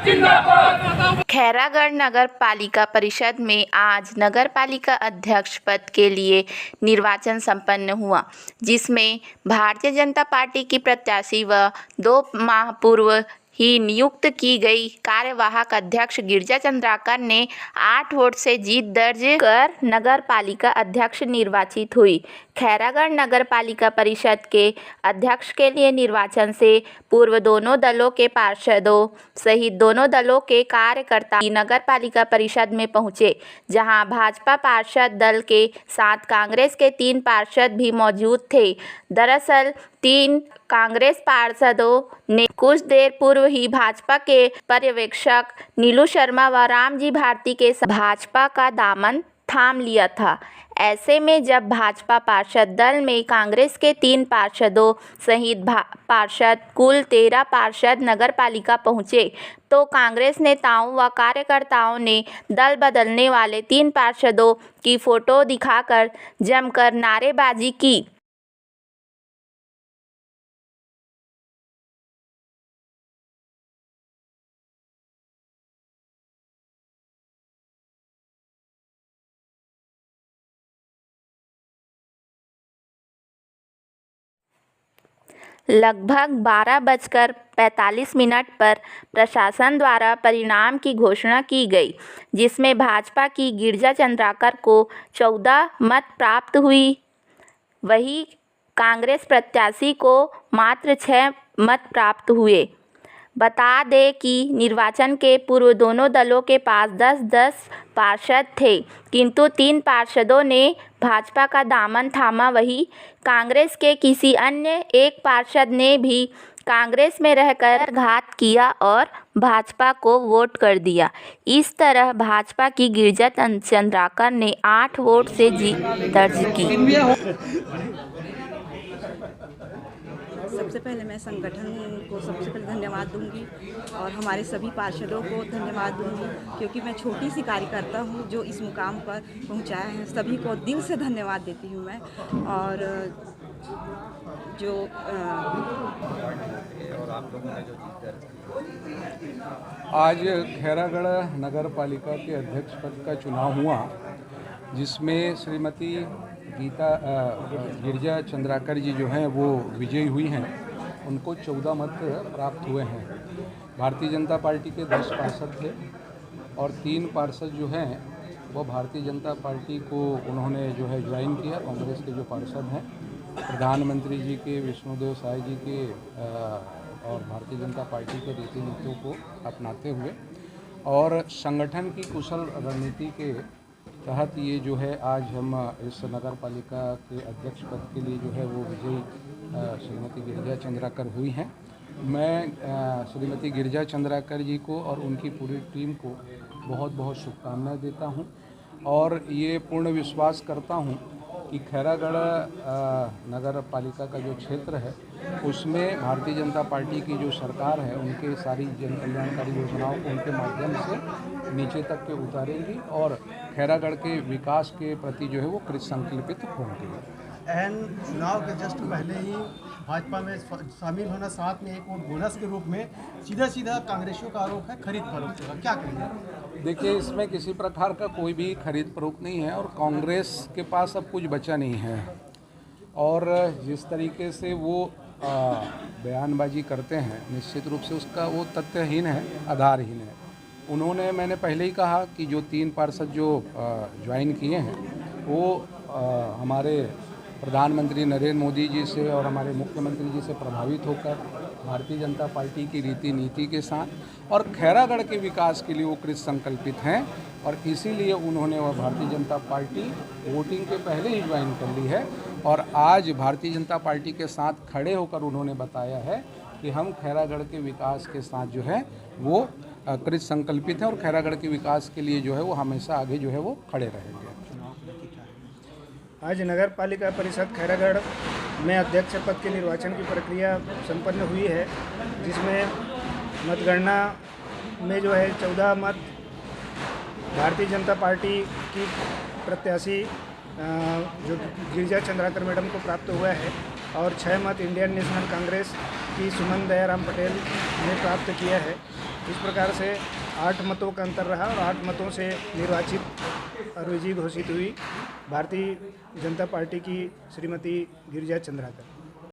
खैरागढ़ नगर पालिका परिषद में आज नगर पालिका अध्यक्ष पद के लिए निर्वाचन संपन्न हुआ, जिसमें भारतीय जनता पार्टी की प्रत्याशी व 2 माह पूर्व ही नियुक्त की गई कार्यवाहक अध्यक्ष गिरिजा चंद्राकर ने 8 वोट से जीत दर्ज कर नगर पालिका अध्यक्ष निर्वाचित हुई। खैरागढ़ नगर पालिका परिषद के अध्यक्ष के लिए निर्वाचन से पूर्व दोनों दलों के पार्षदों सहित दोनों दलों के कार्यकर्ता नगर पालिका परिषद में पहुंचे, जहां भाजपा पार्षद दल के साथ कांग्रेस के 3 पार्षद भी मौजूद थे। दरअसल 3 कांग्रेस पार्षदों ने कुछ देर पूर्व ही भाजपा के पर्यवेक्षक नीलू शर्मा व रामजी भारती के भाजपा का दामन थाम लिया था। ऐसे में जब भाजपा पार्षद दल में कांग्रेस के 3 पार्षदों सहित पार्षद कुल 13 पार्षद नगर पालिका पहुंचे, तो कांग्रेस नेताओं व कार्यकर्ताओं ने दल बदलने वाले 3 पार्षदों की फोटो दिखाकर जमकर नारेबाजी की। लगभग 12:45 पर प्रशासन द्वारा परिणाम की घोषणा की गई, जिसमें भाजपा की गिरिजा चंद्राकर को 14 मत प्राप्त हुई, वहीं कांग्रेस प्रत्याशी को मात्र 6 मत प्राप्त हुए। बता दें कि निर्वाचन के पूर्व दोनों दलों के पास 10-10 पार्षद थे, किंतु 3 पार्षदों ने भाजपा का दामन थामा, वहीं कांग्रेस के किसी अन्य एक पार्षद ने भी कांग्रेस में रहकर घात किया और भाजपा को वोट कर दिया। इस तरह भाजपा की गिरिजा चंद्राकर ने 8 वोट से जीत दर्ज की। सबसे पहले मैं संगठन को सबसे पहले धन्यवाद दूंगी और हमारे सभी पार्षदों को धन्यवाद दूंगी, क्योंकि मैं छोटी सी कार्यकर्ता हूं जो इस मुकाम पर पहुंचाया है। सभी को दिल से धन्यवाद देती हूं मैं। और जो आज खैरागढ़ नगर पालिका के अध्यक्ष पद का चुनाव हुआ, जिसमें श्रीमती गिरिजा चंद्राकर जी जो हैं वो विजयी हुई हैं। उनको 14 मत प्राप्त हुए हैं। भारतीय जनता पार्टी के 10 पार्षद थे और 3 पार्षद जो हैं वो भारतीय जनता पार्टी को उन्होंने जो है ज्वाइन किया। कांग्रेस के जो पार्षद हैं प्रधानमंत्री जी के, विष्णुदेव साय जी के और भारतीय जनता पार्टी के रीति नीतियों को अपनाते हुए और संगठन की कुशल रणनीति के तहत ये जो है आज हम इस नगर पालिका के अध्यक्ष पद के लिए जो है वो विजयी श्रीमती गिरिजा चंद्राकर हुई हैं। मैं श्रीमती गिरिजा चंद्राकर जी को और उनकी पूरी टीम को बहुत बहुत शुभकामनाएं देता हूं और ये पूर्ण विश्वास करता हूं कि खैरागढ़ नगर पालिका का जो क्षेत्र है उसमें भारतीय जनता पार्टी की जो सरकार है उनके सारी जन कल्याणकारी योजनाओं को उनके माध्यम से नीचे तक के उतारेंगी और खैरागढ़ के विकास के प्रति जो है वो कृत संकल्पित होंगे। एन चुनाव के जस्ट पहले ही भाजपा में शामिल होना, साथ में एक वोट बोनस के रूप में सीधा कांग्रेसियों का आरोप है खरीद फरोख्त का, क्या करेंगे? देखिए, इसमें किसी प्रकार का कोई भी खरीद फरोख्त नहीं है और कांग्रेस के पास अब कुछ बचा नहीं है और जिस तरीके से वो बयानबाजी करते हैं निश्चित रूप से उसका वो तथ्यहीन है, आधारहीन है। उन्होंने, मैंने पहले ही कहा कि जो 3 पार्षद जो ज्वाइन किए हैं वो हमारे प्रधानमंत्री नरेंद्र मोदी जी से और हमारे मुख्यमंत्री जी से प्रभावित होकर भारतीय जनता पार्टी की रीति नीति के साथ और खैरागढ़ के विकास के लिए वो कृत संकल्पित हैं और इसीलिए उन्होंने वह भारतीय जनता पार्टी वोटिंग के पहले ही ज्वाइन कर ली है और आज भारतीय जनता पार्टी के साथ खड़े होकर उन्होंने बताया है कि हम खैरागढ़ के विकास के साथ जो है वो कृत संकल्पित हैं और खैरागढ़ के विकास के लिए जो है वो हमेशा आगे जो है वो खड़े रहेंगे। आज नगर पालिका परिषद खैरागढ़ में अध्यक्ष पद के निर्वाचन की प्रक्रिया संपन्न हुई है, जिसमें मतगणना में जो है 14 मत भारतीय जनता पार्टी की प्रत्याशी जो गिरिजा चंद्राकर मैडम को प्राप्त हुआ है और 6 मत इंडियन नेशनल कांग्रेस की सुमन दयाराम पटेल ने प्राप्त किया है। इस प्रकार से 8 मतों का अंतर रहा और 8 मतों से निर्वाचित और विजयी घोषित हुई भारतीय जनता पार्टी की श्रीमती गिरिजा चंद्राकर।